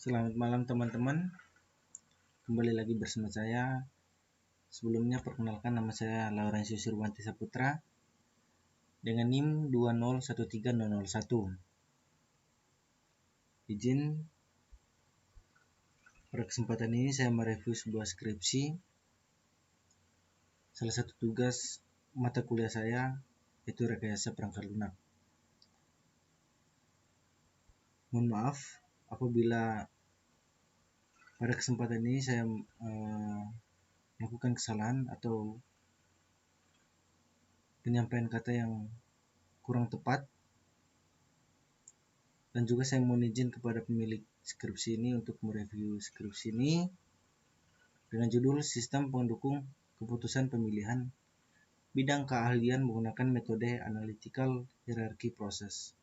Selamat malam teman-teman, kembali lagi bersama saya. Sebelumnya perkenalkan, nama saya Laurensius Irwanti Saputra dengan NIM 2013001. Izin, pada kesempatan ini saya mereview sebuah skripsi. Salah satu tugas mata kuliah saya yaitu rekayasa perangkat lunak. Mohon maaf apabila pada kesempatan ini saya melakukan kesalahan atau penyampaian kata yang kurang tepat, dan juga saya mohon izin kepada pemilik skripsi ini untuk mereview skripsi ini dengan judul Sistem Pendukung Keputusan Pemilihan Bidang Keahlian Menggunakan Metode Analytical Hierarchy Process.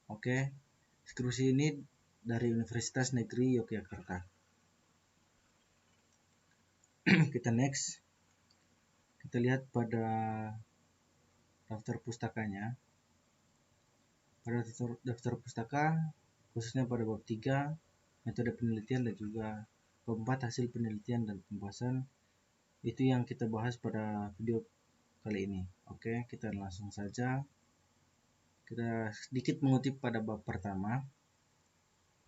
Oke, skripsi ini dari Universitas Negeri Yogyakarta. Kita next. Kita lihat pada daftar pustakanya. Pada daftar pustaka, khususnya pada bab 3, metode penelitian, dan juga bab 4, hasil penelitian dan pembahasan, itu yang kita bahas pada video kali ini. Oke, kita langsung saja. Kita sedikit mengutip pada bab pertama.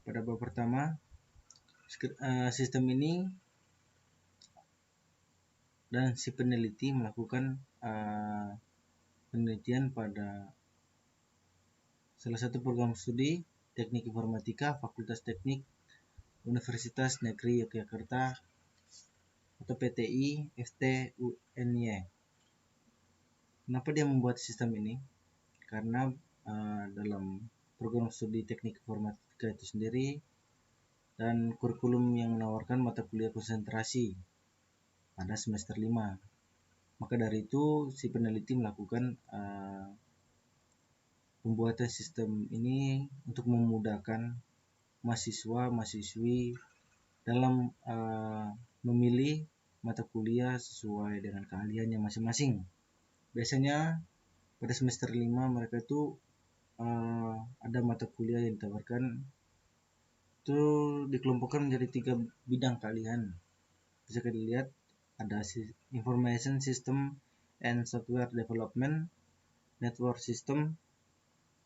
Pada bab pertama, sistem ini dan si peneliti melakukan penelitian pada salah satu program studi Teknik Informatika Fakultas Teknik Universitas Negeri Yogyakarta atau PTI FTUNY. Kenapa dia membuat sistem ini? Karena dalam program studi Teknik Informatika itu sendiri dan kurikulum yang menawarkan mata kuliah konsentrasi pada semester 5. Maka dari itu si peneliti melakukan pembuatan sistem ini untuk memudahkan mahasiswa-mahasiswi dalam memilih mata kuliah sesuai dengan keahliannya masing-masing. Biasanya pada semester 5 mereka itu ada mata kuliah yang ditawarkan itu dikelompokkan menjadi 3 bidang keahlian. Bisa dilihat ada Information System and Software Development, Network System,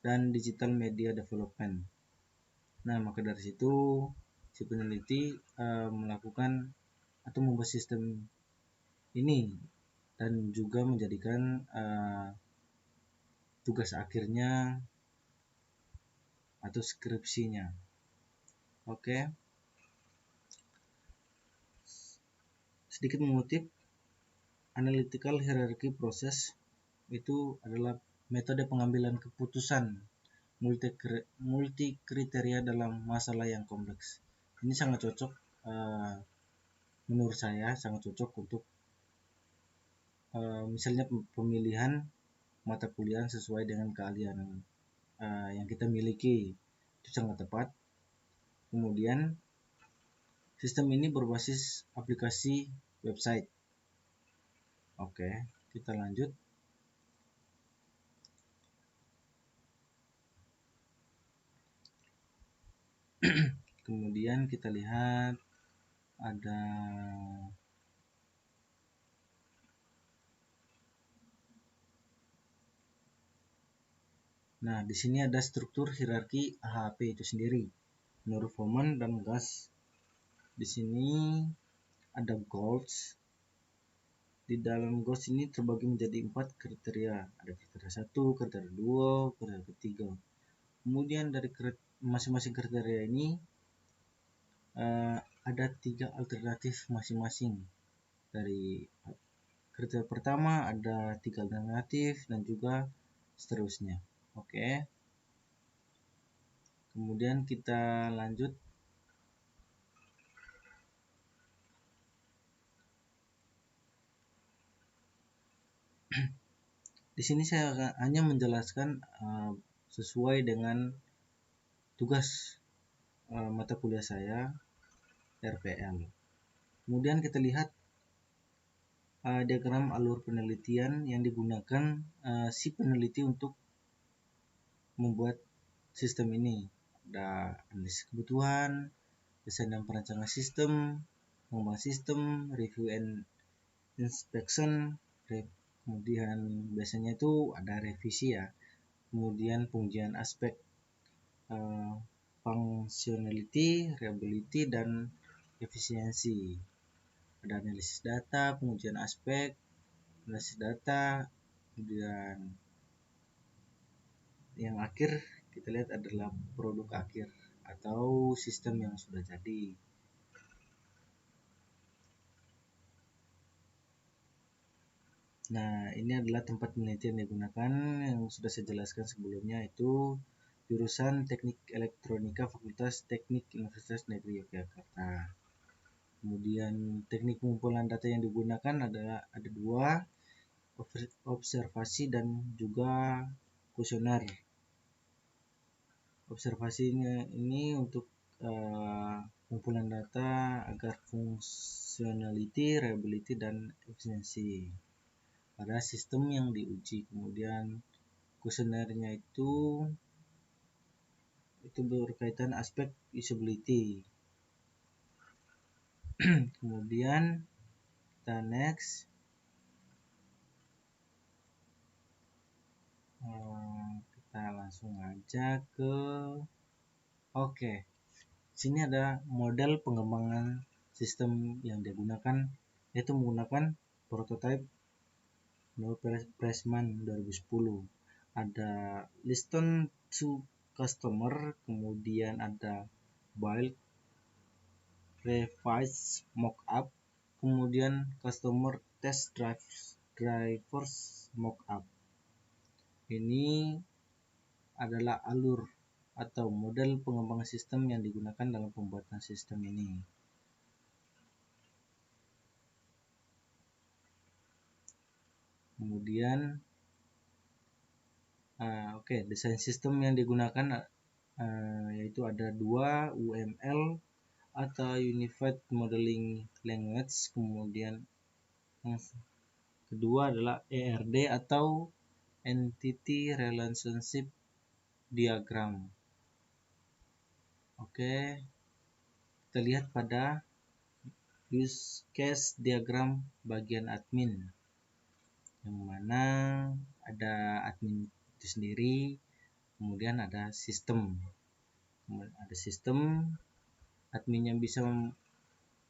dan Digital Media Development. Nah, maka dari situ si peneliti melakukan atau membuat sistem ini dan juga menjadikan tugas akhirnya atau skripsinya. Oke. Sedikit mengutip, analytical hierarchy process itu adalah metode pengambilan keputusan multi kriteria dalam masalah yang kompleks. Ini sangat cocok, menurut saya sangat cocok untuk misalnya pemilihan mata kuliah sesuai dengan keahlian yang kita miliki, itu sangat tepat. Kemudian sistem ini berbasis aplikasi website. Oke, kita lanjut. Kemudian kita lihat ada di sini ada struktur hierarki AHP itu sendiri menurut Froman dan Gas. Di sini ada goals. Di dalam goals ini terbagi menjadi 4 kriteria. Ada kriteria 1, kriteria 2, kriteria 3. Kemudian dari masing-masing kriteria ini ada 3 alternatif masing-masing. Dari kriteria pertama ada 3 alternatif dan juga seterusnya. Oke. Kemudian kita lanjut. Di sini saya hanya menjelaskan sesuai dengan tugas mata kuliah saya RPL. Kemudian kita lihat diagram alur penelitian yang digunakan si peneliti untuk membuat sistem ini. ada analisis kebutuhan, desain dan perancangan sistem, pengembang sistem, review and inspection, kemudian biasanya itu ada revisi ya, kemudian pengujian aspek functionality, reliability, dan efisiensi. Ada analisis data, pengujian aspek, analisis data, kemudian yang akhir kita lihat adalah produk akhir atau sistem yang sudah jadi. Nah, ini adalah tempat penelitian yang digunakan yang sudah saya jelaskan sebelumnya, itu jurusan Teknik Elektronika Fakultas Teknik Universitas Negeri Yogyakarta. Kemudian teknik pengumpulan data yang digunakan adalah ada dua, observasi dan juga kuesioner. Observasinya ini untuk pengumpulan data agar functionality, reliability, dan efisiensi pada sistem yang diuji. Kemudian kuesionernya itu berkaitan aspek usability. Kemudian kita next, kita langsung aja ke sini ada model pengembangan sistem yang digunakan, yaitu menggunakan prototype menurut Pressman 2010. Ada listen to customer, kemudian ada build revised mockup, kemudian customer test drivers mockup. Ini adalah alur atau model pengembangan sistem yang digunakan dalam pembuatan sistem ini. Kemudian desain sistem yang digunakan yaitu ada dua, UML atau Unified Modeling Language, kemudian yang kedua adalah ERD atau Entity Relationship Diagram. Kita lihat pada use case diagram bagian admin, yang mana ada admin itu sendiri, kemudian ada sistem. Ada sistem, admin yang bisa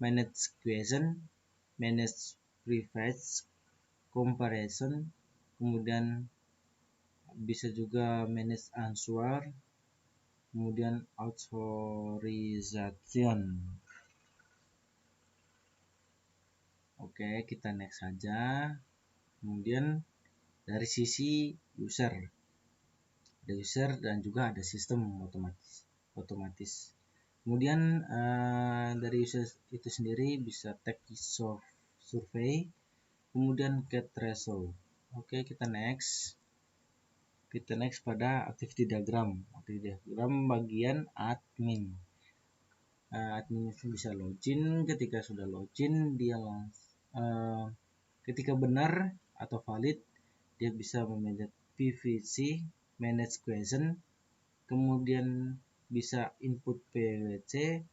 manage question, manage prefetch, comparison, kemudian bisa juga manage answer, kemudian authorization. Kita next saja. Kemudian dari sisi user, ada user dan juga ada sistem otomatis. Kemudian dari user itu sendiri bisa take survey, kemudian get result. Kita next pada activity diagram. Activity diagram bagian admin. Admin bisa login. Ketika sudah login, dia ketika benar atau valid, dia bisa memanage PVC, manage question, kemudian bisa input PWC,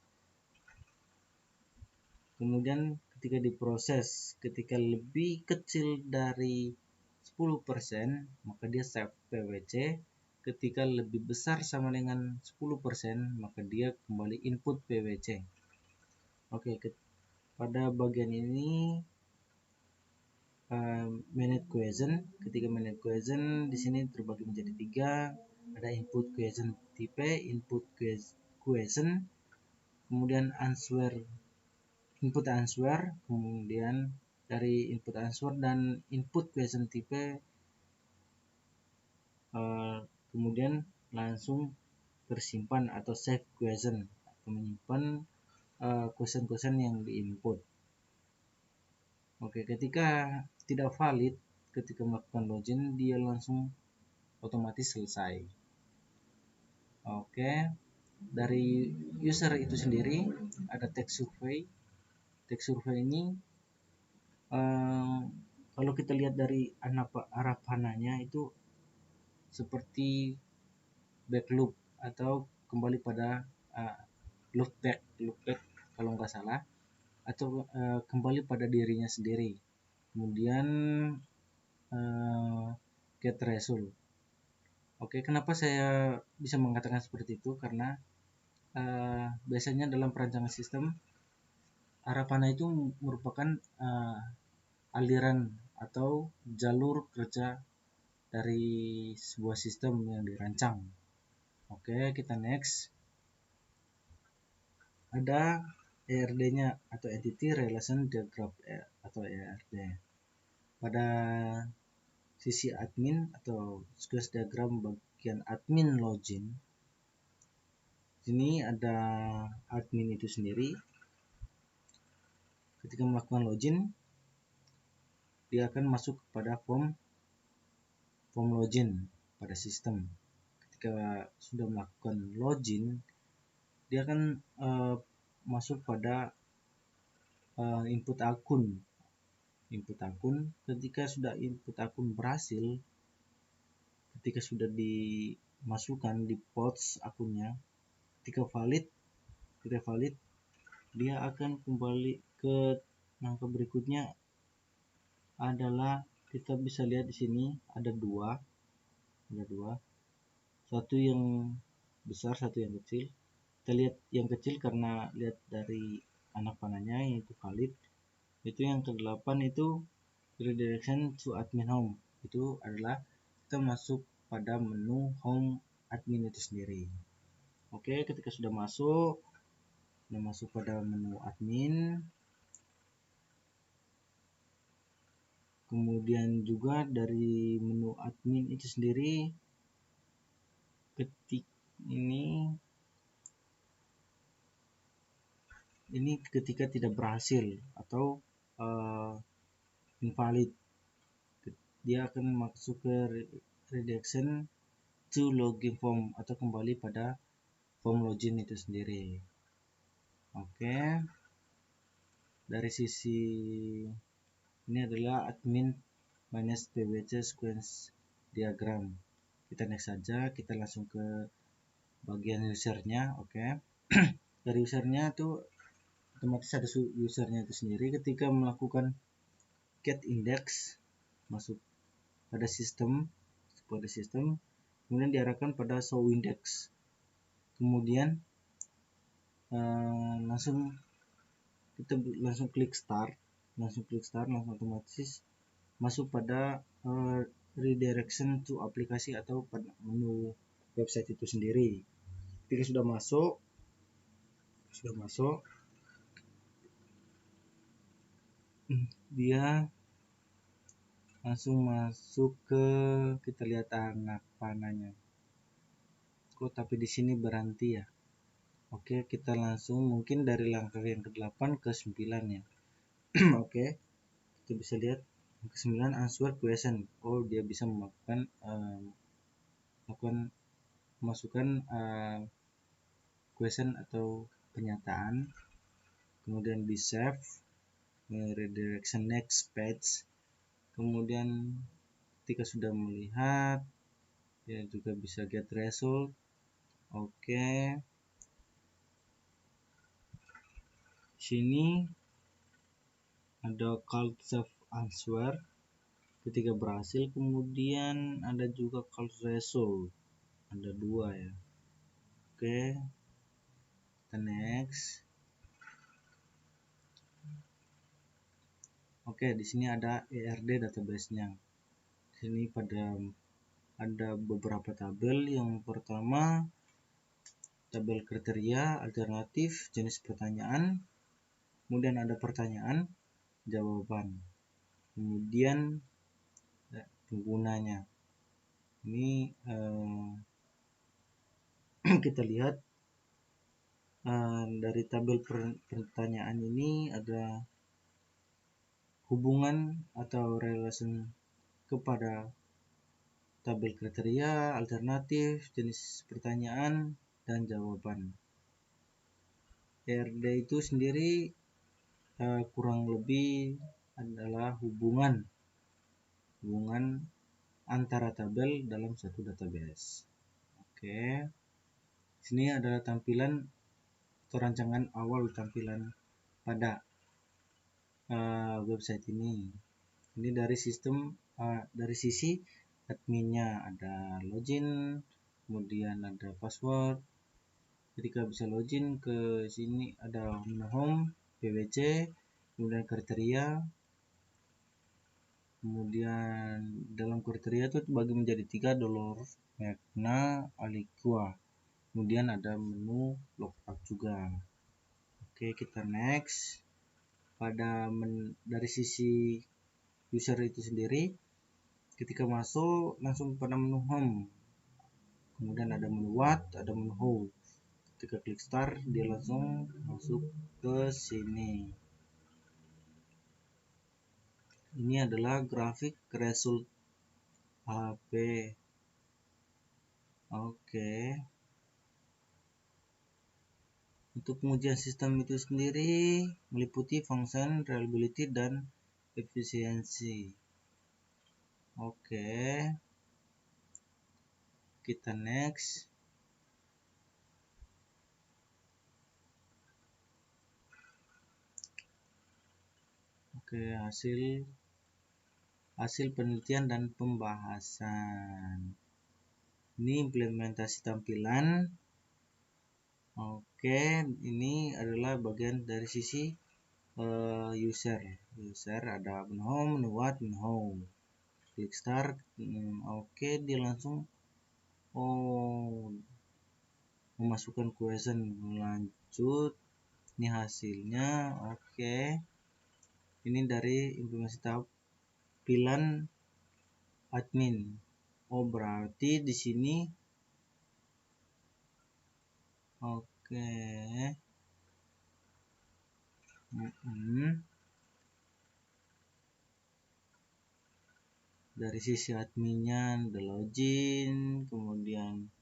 kemudian ketika diproses, ketika lebih kecil dari 10%, maka dia save PWC. Ketika lebih besar sama dengan 10%, maka dia kembali input PWC. Pada bagian ini manage question. Ketika manage question, di sini terbagi menjadi 3. Ada input question type, input question, kemudian input answer, kemudian dari input answer dan input question type kemudian langsung tersimpan atau save question, atau menyimpan question yang diinput. Ketika tidak valid, ketika melakukan login, dia langsung otomatis selesai. Dari user itu sendiri ada text survey. Text survey ini kalau kita lihat dari arah panahnya itu seperti back loop atau kembali pada loopback kalau nggak salah, atau kembali pada dirinya sendiri. Kemudian get result. Oke, kenapa saya bisa mengatakan seperti itu? Karena biasanya dalam perancangan sistem, arah panah itu merupakan aliran atau jalur kerja dari sebuah sistem yang dirancang. Oke, kita next. Ada ERD-nya atau Entity Relation Diagram atau ERD. Pada sisi admin atau sequence diagram bagian admin login, sini ada admin itu sendiri. Ketika melakukan login, dia akan masuk kepada form login pada sistem. Ketika sudah melakukan login, dia akan masuk pada input akun. Ketika sudah input akun berhasil, ketika sudah dimasukkan di pods akunnya, ketika valid, dia akan kembali ke langkah berikutnya. Adalah kita bisa lihat di sini ada dua, satu yang besar, satu yang kecil. Kita lihat yang kecil karena lihat dari anak panahnya, yaitu valid. Itu yang ke-8 itu redirection to admin home. Itu adalah kita masuk pada menu home admin itu sendiri. Oke, ketika sudah masuk pada menu admin, kemudian juga dari menu admin itu sendiri, ini ketika tidak berhasil atau invalid, dia akan masuk ke redirection to login form atau kembali pada form login itu sendiri. Oke, dari sisi ini adalah admin minus pwc sequence diagram. Kita next saja, kita langsung ke bagian usernya. Oke. Dari usernya tuh otomatis ada usernya itu sendiri. Ketika melakukan get index, masuk pada sistem, kemudian diarahkan pada show index, kemudian kita langsung klik start, langsung otomatis masuk pada redirection to aplikasi atau pada menu website itu sendiri. Ketika sudah masuk, dia langsung masuk ke, kita lihat anak panahnya. Tapi di sini berhenti ya. Oke, kita langsung mungkin dari langkah yang ke-8 ke 9 ya. Oke, kita bisa lihat yang ke-9 answer question. Dia bisa masukkan question atau pernyataan, kemudian di save, redirection next page, kemudian ketika sudah melihat dia juga bisa get result. Oke, sini ada call save answer ketika berhasil, kemudian ada juga call result, ada dua ya. Oke, kita next. Oke, di sini ada ERD database-nya. Di sini ada beberapa tabel. Yang pertama tabel kriteria, alternatif, jenis pertanyaan, kemudian ada pertanyaan, jawaban, kemudian penggunanya. Ini kita lihat dari tabel pertanyaan ini ada hubungan atau relation kepada tabel kriteria, alternatif, jenis pertanyaan, dan jawaban. ERD itu sendiri kurang lebih adalah hubungan antara tabel dalam satu database. Oke, Sini adalah tampilan atau rancangan awal tampilan pada website ini. Ini dari sistem dari sisi adminnya ada login, kemudian ada password. Ketika bisa login ke sini ada menu home, PWC, kemudian kriteria. Kemudian dalam kriteria itu bagi menjadi 3, Dolor, Magna, Aliqua. Kemudian ada menu logout juga. Oke, kita next. Dari sisi user itu sendiri, ketika masuk langsung pada menu home. Kemudian ada menu what, ada menu how. Ketika klik start, dia langsung masuk ke sini. Ini adalah grafik result HP. Oke. Untuk pengujian sistem itu sendiri meliputi function, reliability, dan efisiensi. Oke. Kita next. Oke, hasil penelitian dan pembahasan. Ini implementasi tampilan. Oke, ini adalah bagian dari sisi user. User ada menu home, menu what, menu how. Klik start. Oke, dia langsung memasukkan question. Lanjut. Ini hasilnya. Oke. Ini dari implementasi tampilan admin. Berarti di sini oke. Dari sisi adminnya ada login, kemudian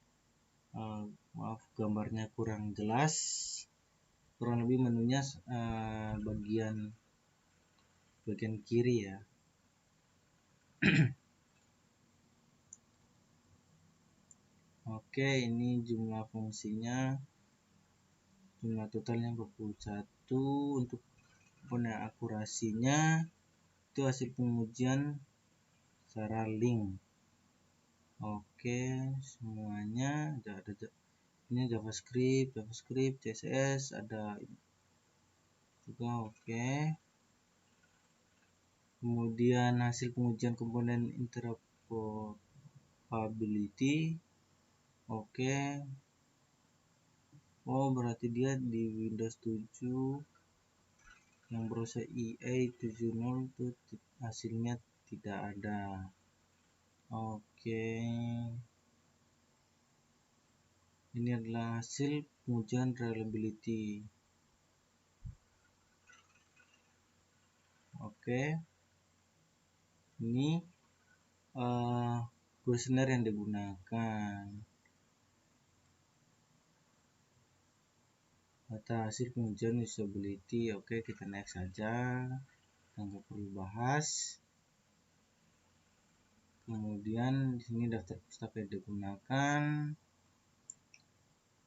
maaf gambarnya kurang jelas, kurang lebih menunya bagian kiri ya. Oke, ini jumlah fungsinya, jumlah totalnya 41. Untuk komponen akurasinya itu hasil pengujian secara link. Oke, semuanya ada ini JavaScript, CSS ada juga. Oke. Kemudian hasil pengujian komponen interoperability. Oke. Berarti dia di Windows 7 yang browser EA70 itu hasilnya tidak ada. Oke. Ini adalah hasil pengujian reliability. Oke. Ini kuesioner yang digunakan. Data hasil pengujian usability. Oke, kita next saja. Nggak perlu bahas. Kemudian di sini daftar pustaka yang digunakan.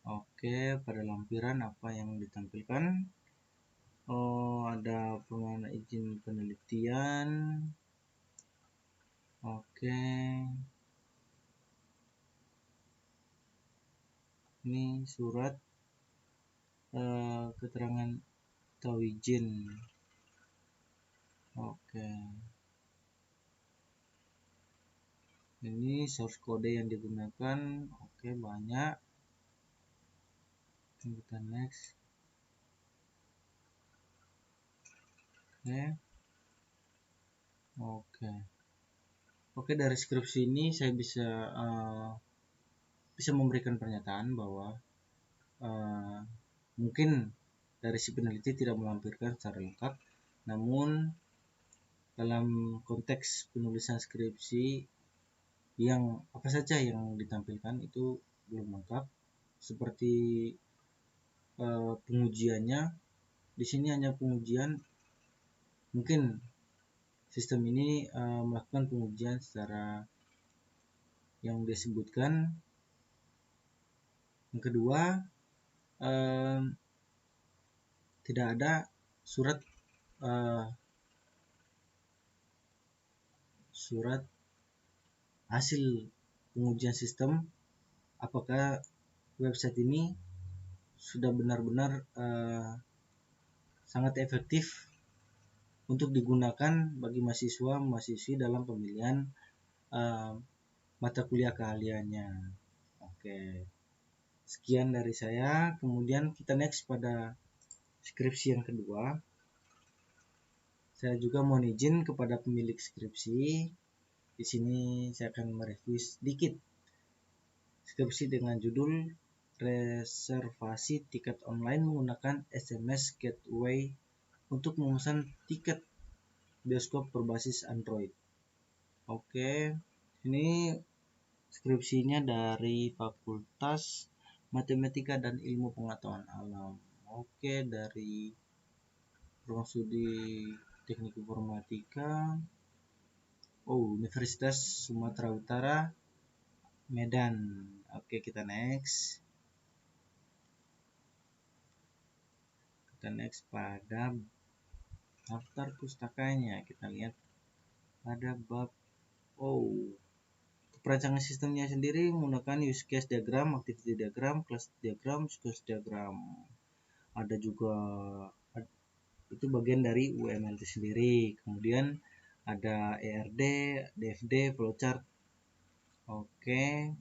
Oke, pada lampiran apa yang ditampilkan? Ada permohonan izin penelitian. Oke. Ini surat keterangan atau izin. Oke. Ini source kode yang digunakan. Oke, banyak. Kita next. Oke, dari skripsi ini saya bisa memberikan pernyataan bahwa mungkin dari si peneliti tidak melampirkan secara lengkap, namun dalam konteks penulisan skripsi yang apa saja yang ditampilkan itu belum lengkap, seperti pengujiannya. Di sini hanya pengujian, mungkin sistem ini melakukan pengujian secara yang disebutkan, Yang kedua, tidak ada surat hasil pengujian sistem apakah website ini sudah benar-benar sangat efektif untuk digunakan bagi mahasiswa-mahasiswi dalam pemilihan mata kuliah keahliannya. Oke, sekian dari saya. Kemudian kita next pada skripsi yang kedua. Saya juga mohon izin kepada pemilik skripsi. Di sini saya akan mereview sedikit skripsi dengan judul reservasi tiket online menggunakan SMS Gateway untuk memesan tiket bioskop berbasis Android. Oke, ini skripsinya dari Fakultas Matematika dan Ilmu Pengetahuan Alam. Oke, dari Ruang Studi Teknik Informatika. Universitas Sumatera Utara, Medan. Oke, kita next. Kita next pada daftar pustakanya. Kita lihat pada bab perancangan sistemnya sendiri menggunakan use case diagram, activity diagram, class diagram, sequence diagram. Ada juga itu bagian dari UML itu sendiri. Kemudian ada ERD, DFD, flowchart. Oke.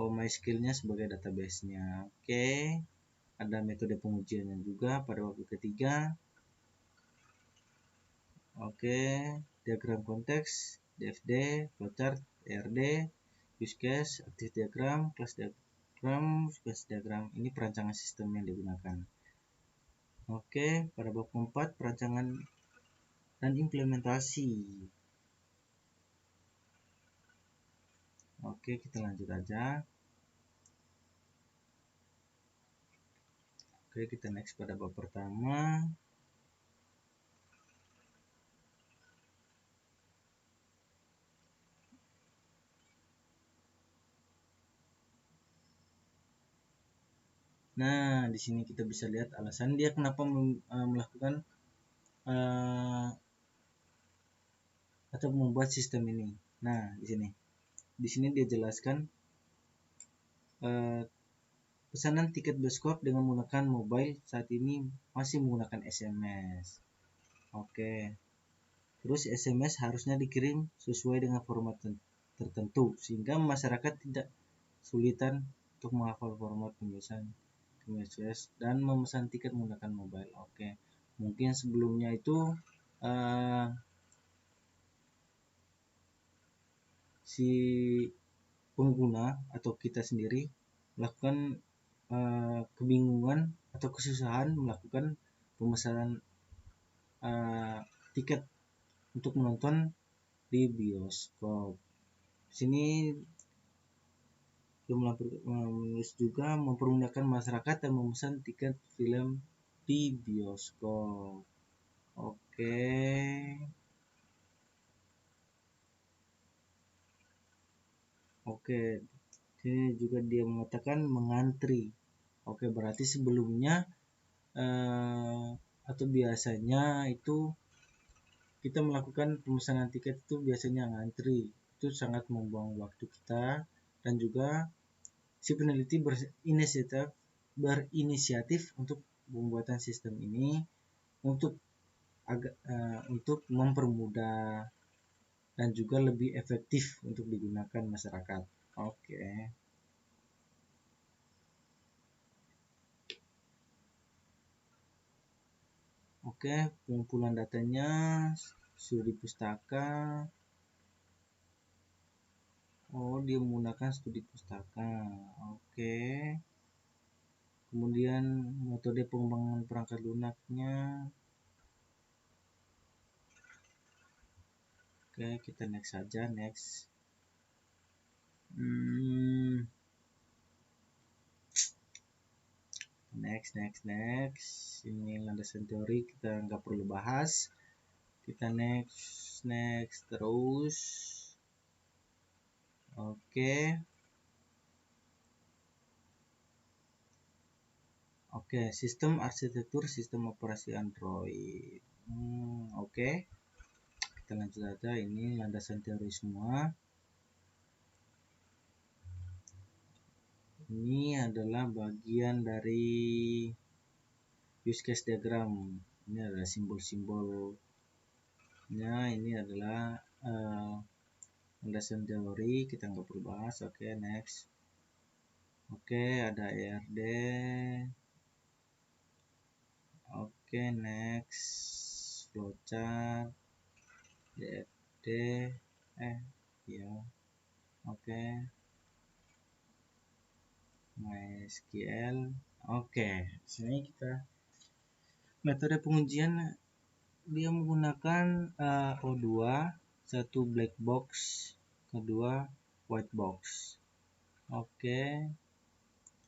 MySQL-nya sebagai database-nya. Oke. Ada metode pengujiannya juga pada bab ketiga. Oke. Diagram konteks, DFD, flowchart, ERD, use case, activity diagram, class diagram, sequence diagram. Ini perancangan sistem yang digunakan. Oke, pada bab keempat perancangan dan implementasi. Oke, kita lanjut aja. Oke, kita next pada bab pertama. Nah, di sini kita bisa lihat alasan dia kenapa melakukan atau membuat sistem ini. Nah, di sini dia jelaskan pesanan tiket bioskop dengan menggunakan mobile saat ini masih menggunakan SMS. Oke. Terus SMS harusnya dikirim sesuai dengan format tertentu sehingga masyarakat tidak kesulitan untuk menghafal format pemesanan dan memesan tiket menggunakan mobile. Oke. Mungkin sebelumnya itu si pengguna atau kita sendiri melakukan kebingungan atau kesusahan melakukan pemesanan tiket untuk menonton di bioskop. Di sini menulis juga mempermudahkan masyarakat yang memesan tiket film di bioskop. Oke. Ini juga dia mengatakan mengantri. Oke, berarti sebelumnya atau biasanya itu kita melakukan pemesanan tiket itu biasanya ngantri. Itu sangat membuang waktu kita dan juga si peneliti berinisiatif untuk pembuatan sistem ini untuk mempermudah dan juga lebih efektif untuk digunakan masyarakat. Oke, pengumpulan datanya studi pustaka. Dia menggunakan studi pustaka. Oke. Kemudian metode pengembangan perangkat lunaknya. Oke, kita next saja, next. Next. Ini landasan teori kita nggak perlu bahas. Kita next terus. Oke. Oke, sistem arsitektur sistem operasi Android. Oke. Kita lanjut aja, ini landasan teori semua. Ini adalah bagian dari use case diagram. Ini adalah simbol-simbolnya. Ini adalah landasan teori, kita nggak perlu bahas. Oke, next. Oke, ada ERD. Oke, next. Flowchart, DFD, ya. Oke. MySQL. Oke, sini kita metode pengujian dia menggunakan O2, satu black box, kedua white box. Oke,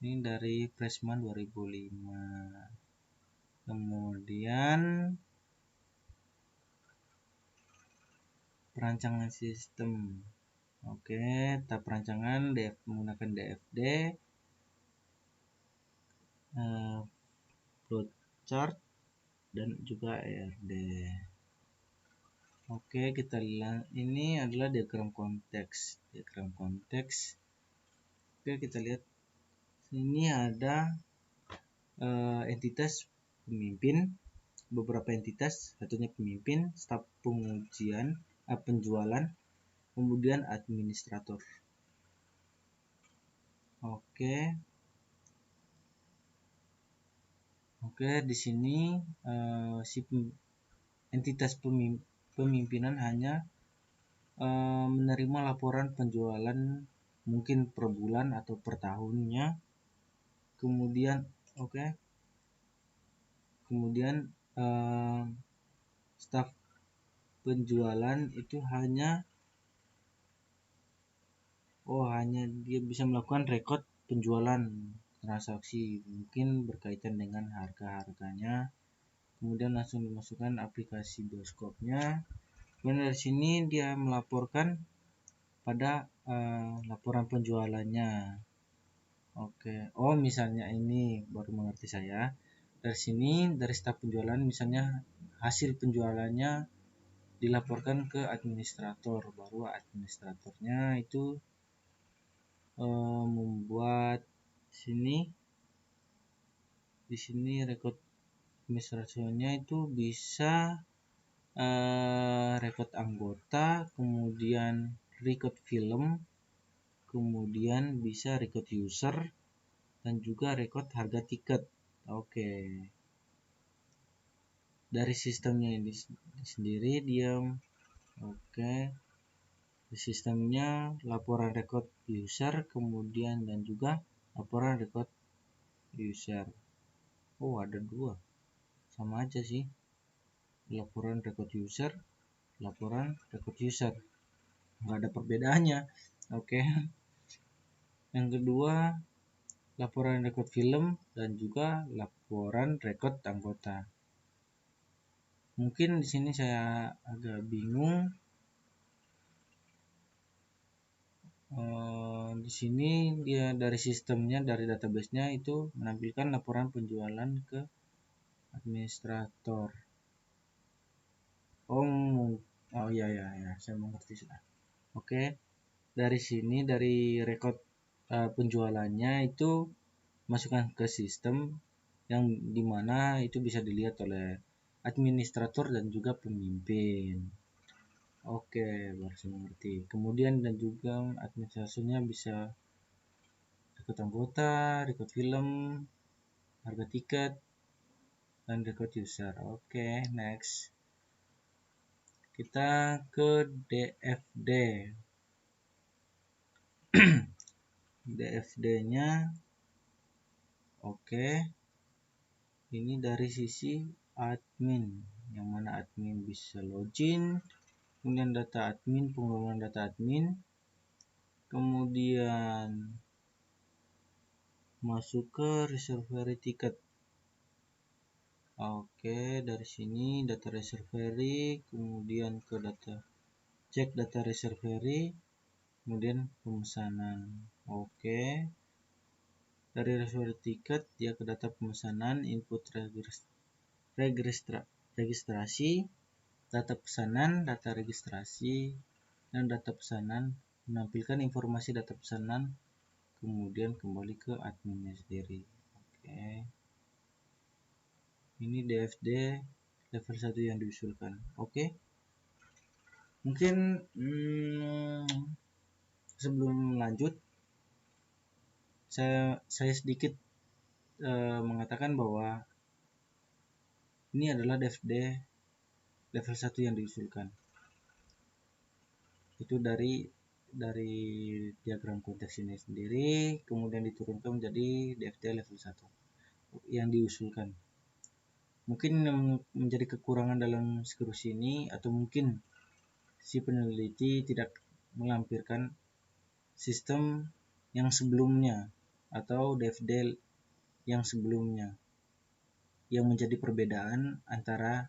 ini dari Freshman 2005. Kemudian perancangan sistem. Oke, tahap perancangan menggunakan DFD, flowchart, dan juga ERD. Oke, kita lihat ini adalah diagram konteks. Oke, kita lihat ini ada entitas pemimpin, beberapa entitas, satunya pemimpin, staf pengujian, penjualan, kemudian administrator. Oke, di sini si entitas pemimpinan hanya menerima laporan penjualan mungkin per bulan atau per tahunnya. Kemudian staf penjualan itu hanya dia bisa melakukan rekod penjualan transaksi, mungkin berkaitan dengan harga-harganya. Kemudian langsung dimasukkan aplikasi bioskopnya. Kemudian dari sini dia melaporkan pada laporan penjualannya. Oke, misalnya ini baru mengerti saya. Dari sini, dari staf penjualan, misalnya hasil penjualannya dilaporkan ke administrator, baru administratornya itu membuat di sini rekod administrasinya itu bisa rekod anggota, kemudian rekod film, kemudian bisa rekod user, dan juga rekod harga tiket. Oke. Dari sistemnya ini sendiri dia sistemnya laporan rekod user, kemudian dan juga laporan rekod user. Ada dua, sama aja sih, laporan rekod user, nggak ada perbedaannya. Oke. Yang kedua, laporan rekod film dan juga laporan rekod anggota. Mungkin di sini saya agak bingung. Di sini dia dari sistemnya, dari database-nya itu menampilkan laporan penjualan ke administrator. Ya, saya mengerti sudah. Oke, dari sini dari rekod penjualannya itu masukkan ke sistem yang dimana itu bisa dilihat oleh administrator dan juga pemimpin. Oke, baru saya mengerti. Kemudian dan juga administrasinya bisa rekod anggota, rekod film, harga tiket, dan rekod user. Oke, next. Kita ke DFD. DFD-nya ini dari sisi admin, yang mana admin bisa login, kemudian data admin, pengelolaan data admin, kemudian masuk ke reservary tiket. Dari sini data reservary, kemudian ke cek data reservary, kemudian pemesanan. Dari reservoir tiket dia ke data pemesanan, input registrasi, data pesanan, data registrasi, dan data pesanan, menampilkan informasi data pesanan, kemudian kembali ke adminnya sendiri. Oke. Ini DFD level 1 yang diusulkan. Oke. Mungkin sebelum lanjut saya sedikit mengatakan bahwa ini adalah DFD level 1 yang diusulkan. Itu dari diagram konteks ini sendiri, kemudian diturunkan menjadi DFD level 1 yang diusulkan. Mungkin yang menjadi kekurangan dalam skripsi ini, atau mungkin si peneliti tidak melampirkan sistem yang sebelumnya atau DFD yang sebelumnya, yang menjadi perbedaan antara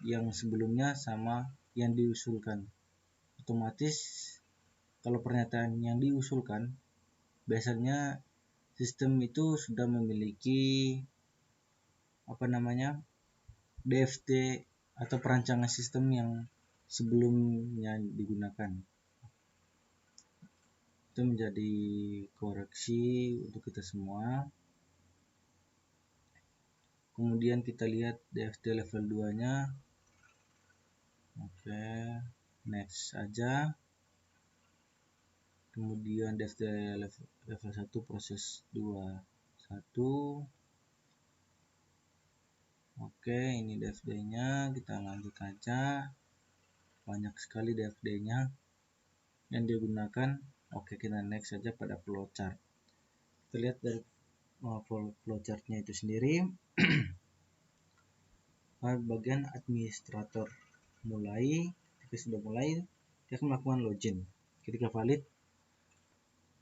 yang sebelumnya sama yang diusulkan. Otomatis kalau pernyataan yang diusulkan, biasanya sistem itu sudah memiliki DFD atau perancangan sistem yang sebelumnya digunakan. Itu menjadi koreksi untuk kita semua. Kemudian kita lihat DFD level 2 nya. Oke, next aja. Kemudian DFD level 1 proses 2 1. Oke, ini DFD nya, kita lanjut aja. Banyak sekali DFD nya yang digunakan. Oke, kita next saja pada flowchart. Kita lihat dari flowchartnya itu sendiri. Bagian administrator ketika sudah mulai dia akan melakukan login. Ketika valid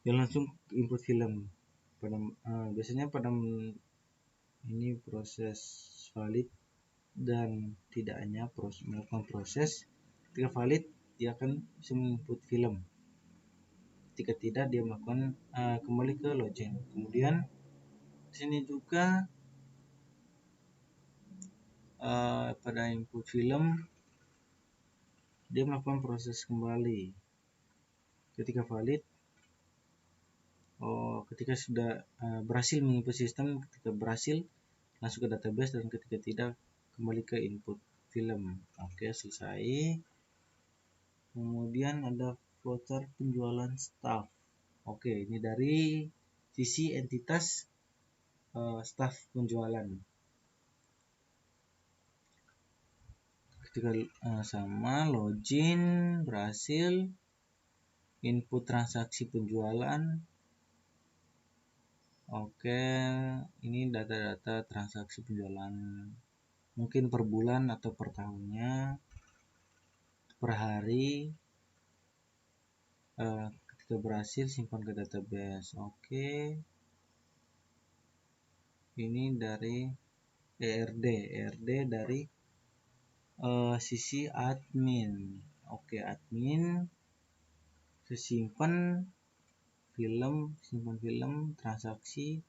dia langsung input film. Biasanya pada ini proses valid dan tidak hanya melakukan proses. Ketika valid dia akan bisa menginput film. Ketika tidak dia melakukan kembali ke login. Kemudian di sini juga pada input film dia melakukan proses kembali. Ketika valid, ketika sudah berhasil menginput sistem, ketika berhasil masuk ke database, dan ketika tidak kembali ke input film. Oke, selesai. Kemudian ada flowchart penjualan staff. Oke, ini dari sisi entitas staff penjualan. Ketika sama login berhasil, input transaksi penjualan. Oke, ini data-data transaksi penjualan, mungkin per bulan atau per tahunnya, per hari. Ketika berhasil simpan ke database. Oke, ini dari ERD dari sisi admin. Oke, admin simpan film transaksi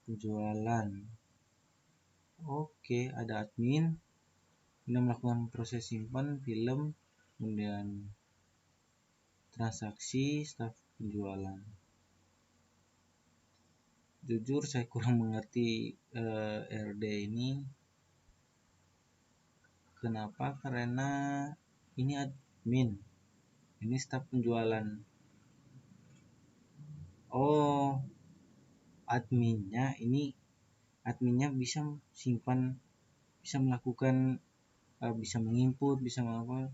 penjualan. Oke, ada admin ini melakukan proses simpan film, kemudian transaksi staf penjualan. Jujur saya kurang mengerti RD ini. Kenapa? Karena ini admin, ini staf penjualan. Adminnya bisa simpan, bisa melakukan, bisa menginput, bisa melakukan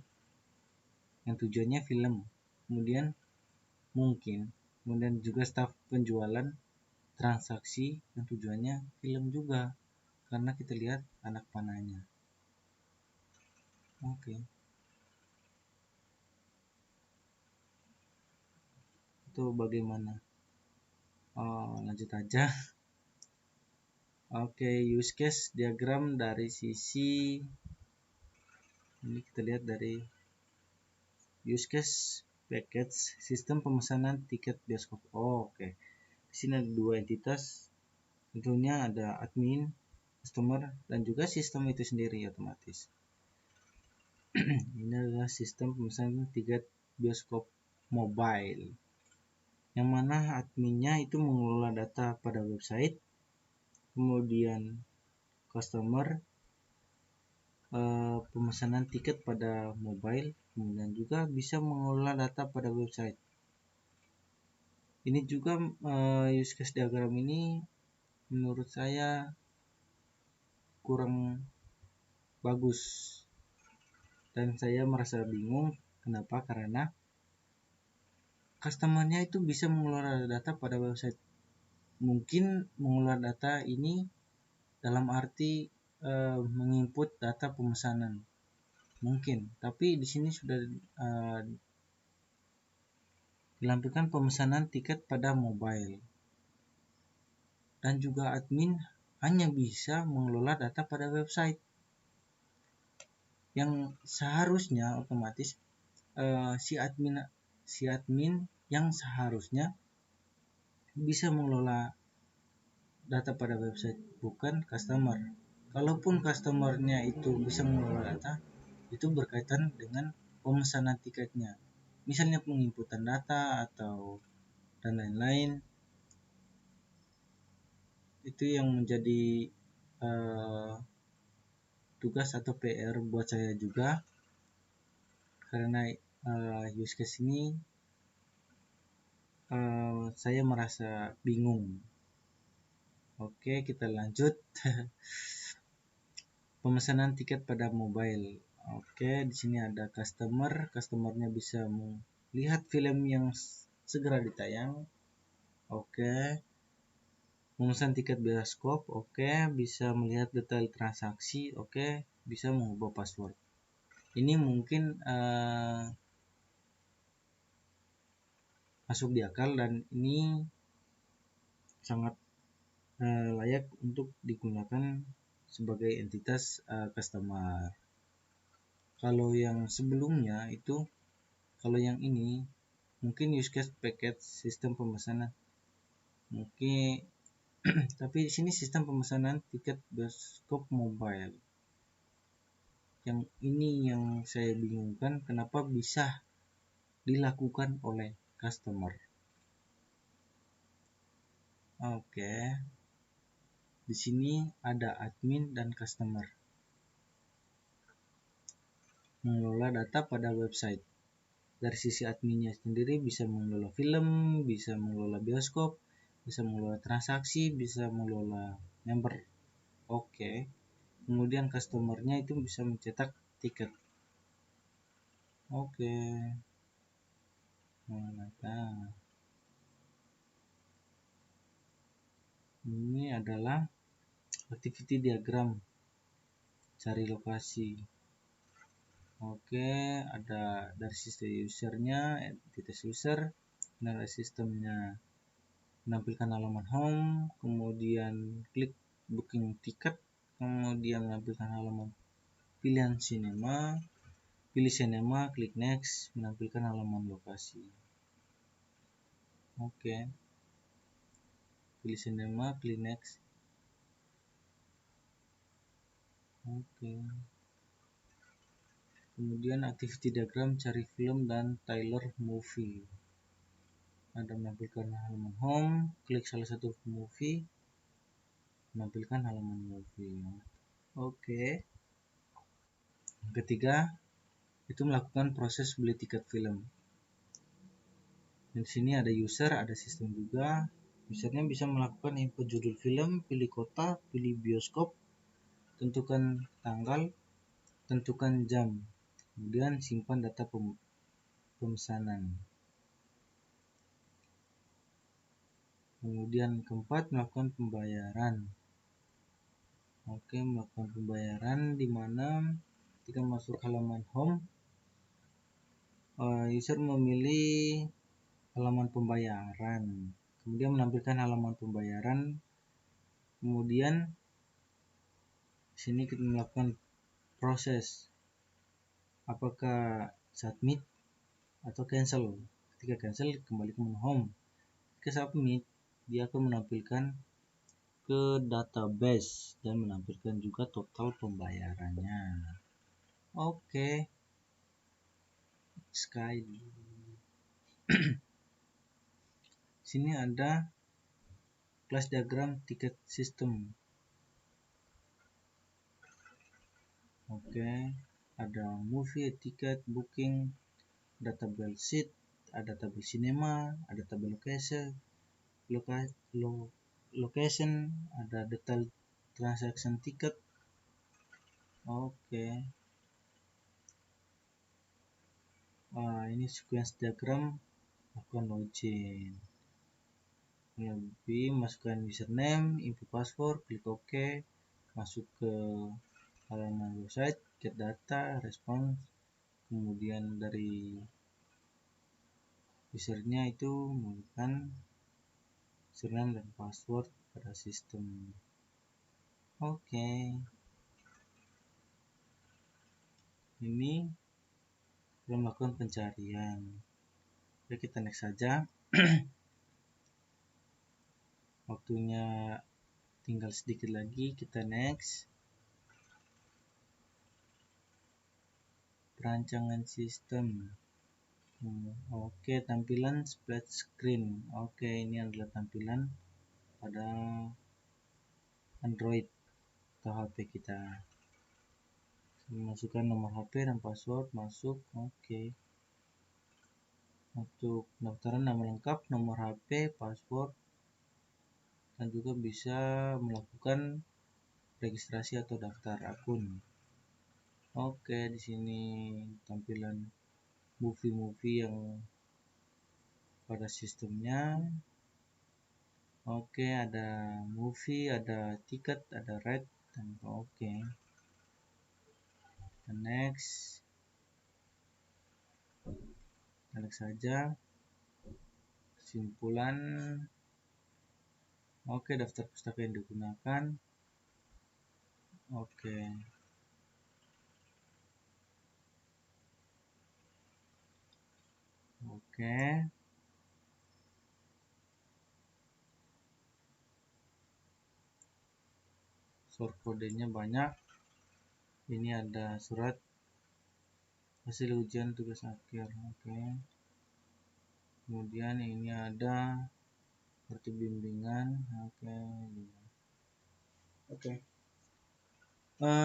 yang tujuannya film. Kemudian juga staf penjualan transaksi yang tujuannya film juga, karena kita lihat anak panahnya. Oke. Itu bagaimana? Lanjut aja. Oke, use case diagram dari sisi ini, kita lihat dari use case package sistem pemesanan tiket bioskop. Oke. Di sini ada dua entitas. Tentunya ada admin, customer, dan juga sistem itu sendiri otomatis. Ini adalah sistem pemesanan tiket bioskop mobile, yang mana adminnya itu mengelola data pada website, kemudian customer pemesanan tiket pada mobile, kemudian juga bisa mengelola data pada website. Ini juga use case diagram ini menurut saya kurang bagus dan saya merasa bingung. Kenapa? Karena customernya itu bisa mengelola data pada website. Mungkin mengelola data ini dalam arti menginput data pemesanan mungkin, tapi di sini sudah dilampirkan pemesanan tiket pada mobile, dan juga admin hanya bisa mengelola data pada website, yang seharusnya otomatis si admin yang seharusnya bisa mengelola data pada website, bukan customer. Kalaupun customernya itu bisa mengelola data, itu berkaitan dengan pemesanan tiketnya, misalnya penginputan data atau dan lain-lain. Itu yang menjadi tugas atau PR buat saya juga, karena use case ini saya merasa bingung. Oke, kita lanjut. Pemesanan tiket pada mobile. Oke, di sini ada customernya bisa melihat film yang segera ditayang. Oke, memesan tiket bioskop. Oke, bisa melihat detail transaksi. Oke, bisa mengubah password. Ini mungkin masuk di akal dan ini sangat layak untuk digunakan sebagai entitas customer. Kalau yang sebelumnya itu, kalau yang ini mungkin use case package sistem pemesanan mungkin tapi di sini sistem pemesanan tiket bioskop mobile. Yang ini yang saya bingungkan, kenapa bisa dilakukan oleh customer. Oke. Di sini ada admin dan customer mengelola data pada website. Dari sisi adminnya sendiri bisa mengelola film, bisa mengelola bioskop, bisa mengelola transaksi, bisa mengelola member. Oke. Kemudian customernya itu bisa mencetak tiket. Oke. Nah, ini adalah activity diagram cari lokasi. Oke, ada dari sistem usernya, entitas user, dari sistemnya menampilkan halaman home, kemudian klik booking tiket, kemudian menampilkan halaman pilihan sinema, pilih sinema, klik next, menampilkan halaman lokasi. Oke, pilih sinema, klik next. Oke. Kemudian activity diagram cari film dan trailer movie. Ada menampilkan halaman home, klik salah satu movie, menampilkan halaman movie. Oke. Yang ketiga, itu melakukan proses beli tiket film. Di sini ada user, ada sistem juga. Usernya bisa melakukan input judul film, pilih kota, pilih bioskop, tentukan tanggal, tentukan jam, kemudian simpan data pemesanan. Kemudian keempat, melakukan pembayaran. Oke, melakukan pembayaran di mana ketika masuk halaman home, user memilih halaman pembayaran, kemudian menampilkan halaman pembayaran. Kemudian sini kita melakukan proses apakah submit atau cancel. Ketika cancel, kembali ke menu home. Ke submit, dia akan menampilkan ke database dan menampilkan juga total pembayarannya. Oke. Sekali. Sini ada class diagram tiket system. Oke, ada movie, tiket, booking, ada tabel sheet, ada tabel cinema, ada tabel location, ada detail transaction tiket. Oke. Ini sequence diagram akan login. Lebih masukkan username, input password, klik OK, masuk ke halaman website, get data, response, kemudian dari usernya itu menggunakan username dan password pada sistem. Oke. Ini belum melakukan pencarian. Oke, kita next saja. Waktunya tinggal sedikit lagi, kita next. Perancangan sistem. Oke, tampilan splash screen. Oke, ini adalah tampilan pada Android atau HP kita. Masukkan nomor HP dan password, masuk. Oke. Untuk pendaftaran nama lengkap, nomor HP, password, dan juga bisa melakukan registrasi atau daftar akun. Oke, di sini tampilan movie yang pada sistemnya. Oke, ada movie, ada tiket, ada rate, dan oke. Next. Next saja. Kesimpulan. Oke, daftar pustaka yang digunakan. Oke. Oke. Source kodenya banyak. Ini ada surat hasil ujian tugas akhir. Oke. Kemudian ini ada kartu bimbingan. Oke.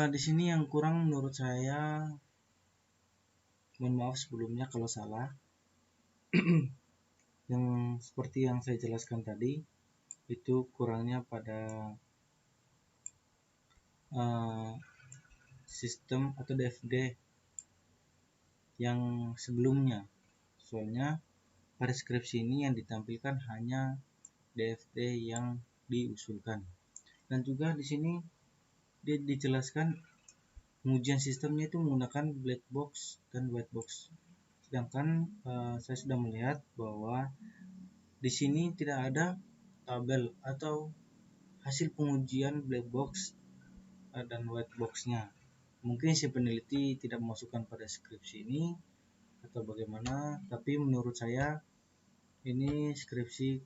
Di sini yang kurang menurut saya, mohon maaf sebelumnya kalau salah. Yang seperti yang saya jelaskan tadi, itu kurangnya pada sistem atau DFD yang sebelumnya. Soalnya pada skripsi ini yang ditampilkan hanya DFD yang diusulkan. Dan juga di sini dia dijelaskan pengujian sistemnya itu menggunakan black box dan white box. Sedangkan saya sudah melihat bahwa di sini tidak ada tabel atau hasil pengujian black box dan white boxnya. Mungkin si peneliti tidak memasukkan pada skripsi ini atau bagaimana, tapi menurut saya ini skripsi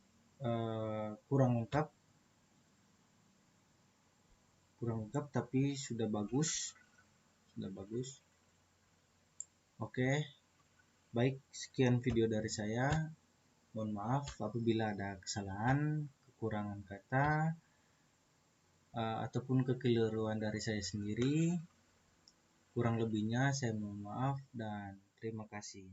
kurang lengkap tapi sudah bagus. Oke, baik, sekian video dari saya. Mohon maaf apabila ada kesalahan, kekurangan kata, ataupun kekeliruan dari saya sendiri. Kurang lebihnya saya mohon maaf dan terima kasih.